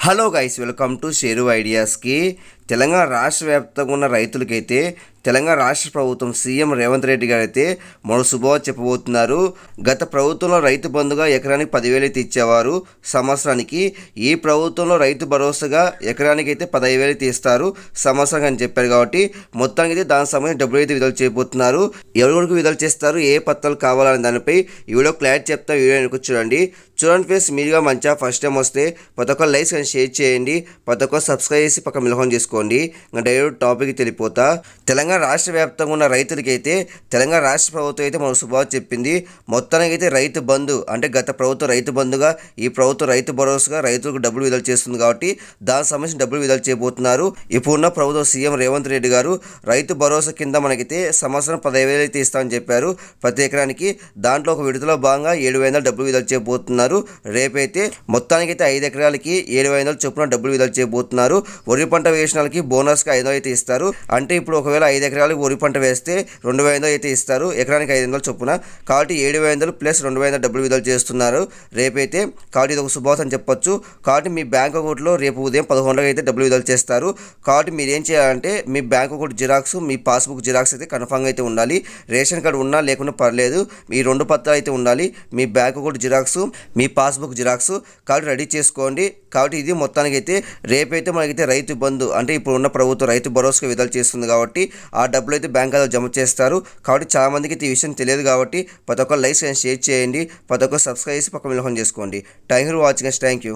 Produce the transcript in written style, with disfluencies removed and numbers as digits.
Hello guys, welcome to షేరు ఐడియాస్కి. తెలంగాణ రాష్ట్ర వ్యాప్తంగా ఉన్న రైతులకైతే తెలంగాణ రాష్ట్ర ప్రభుత్వం సీఎం రేవంత్ రెడ్డి గారు అయితే మరో శుభవార్త చెప్పబోతున్నారు. గత ప్రభుత్వంలో రైతు బంధుగా ఎకరానికి 10,000 అయితే ఇచ్చేవారు సంవత్సరానికి. ఈ ప్రభుత్వంలో రైతు భరోసాగా ఎకరానికి అయితే 15,000 అయితే ఇస్తారు సంవత్సరానికి అని చెప్పారు. కాబట్టి మొత్తానికి అయితే దానికి సంబంధించి డబ్బులు అయితే విడుదల చేయబోతున్నారు. ఎవరికి విడుదల చేస్తారు, ఏ పత్రాలు కావాలనే దానిపై ఈ వీడియో క్లారిటీ చెప్తా. వీడియో వెనక చూడండి ఫ్రెండ్స్. మీరుగా మంచిగా ఫస్ట్ టైం వస్తే ప్రతి ఒక్క లైక్స్ కానీ షేర్ చేయండి, ప్రతి ఒక్క సబ్స్క్రైబ్ చేసి పక్క మిలహం చేసుకోండి. ఇంకా డైరెక్ట్ టాపిక్ తెలిపోతా. తెలంగాణ రాష్ట్ర వ్యాప్తంగా ఉన్న రైతులకైతే తెలంగాణ రాష్ట్ర ప్రభుత్వం అయితే మన శుభవార్త చెప్పింది. మొత్తానికి అయితే రైతు బంధు అంటే గత ప్రభుత్వం రైతు బంధుగా ఈ ప్రభుత్వం రైతు భరోసాగా రైతులకు డబ్బులు విడుదల చేస్తుంది. కాబట్టి దానికి సంబంధించిన డబ్బులు విడుదల చేయబోతున్నారు. ఇప్పుడున్న ప్రభుత్వం సీఎం రేవంత్ రెడ్డి గారు రైతు భరోసా కింద మనకైతే సంవత్సరం 15,000 అయితే ఇస్తామని చెప్పారు ప్రతి ఎకరానికి. దాంట్లో ఒక విడుదల భాగంగా 7,000 డబ్బులు విడుదల చేయబోతున్నారు. రేపైతే మొత్తానికి అయితే 5 ఎకరాలకి 7,000 చొప్పున డబ్బులు విడుదల చేయబోతున్నారు. వరి పంట వేసిన వాళ్ళకి బోనస్గా 500 అయితే ఇస్తారు. అంటే ఇప్పుడు ఒకవేళ 5 ఎకరాలకు వరి పంట వేస్తే 2,000 అయితే ఇస్తారు, ఎకరానికి 500 చొప్పున. కాబట్టి 7,000 ప్లస్ 2,000 డబ్బులు విడుదల చేస్తున్నారు రేపైతే. కాబట్టి ఇది ఒక శుభవార్త అని చెప్పొచ్చు. కాబట్టి మీ బ్యాంక్ అకౌంట్లో రేపు ఉదయం 11 అయితే డబ్బులు విడుదల చేస్తారు. కాబట్టి మీరు ఏం చేయాలంటే మీ బ్యాంక్ అకౌంట్ జిరాక్స్, మీ పాస్బుక్ జిరాక్స్ అయితే కన్ఫామ్గా అయితే ఉండాలి. రేషన్ కార్డు ఉన్నా లేకుండా పర్లేదు, ఈ 2 పత్రాలు అయితే ఉండాలి. మీ బ్యాంక్ అకౌంట్ జిరాక్స్, మీ పాస్బుక్ జిరాక్స్. కాబట్టి రెడీ చేసుకోండి. కాబట్టి ఇది మొత్తానికి అయితే రేపైతే మనకైతే రైతు బంధు అంటే ఇప్పుడు ఉన్న ప్రభుత్వం రైతు భరోసాగా విడుదల చేస్తుంది. కాబట్టి ఆ డబ్బులు అయితే బ్యాంక్ ఖాతాలో జమ చేస్తారు. కాబట్టి చాలా మందికి అయితే ఈ విషయం తెలియదు. కాబట్టి ప్రతి ఒక్క లైక్స్ షేర్ చేయండి, ప్రతి ఒక్క సబ్స్క్రైబ్ చేసి పక్క మిలహం చేసుకోండి. Thank you for watching. Thank you.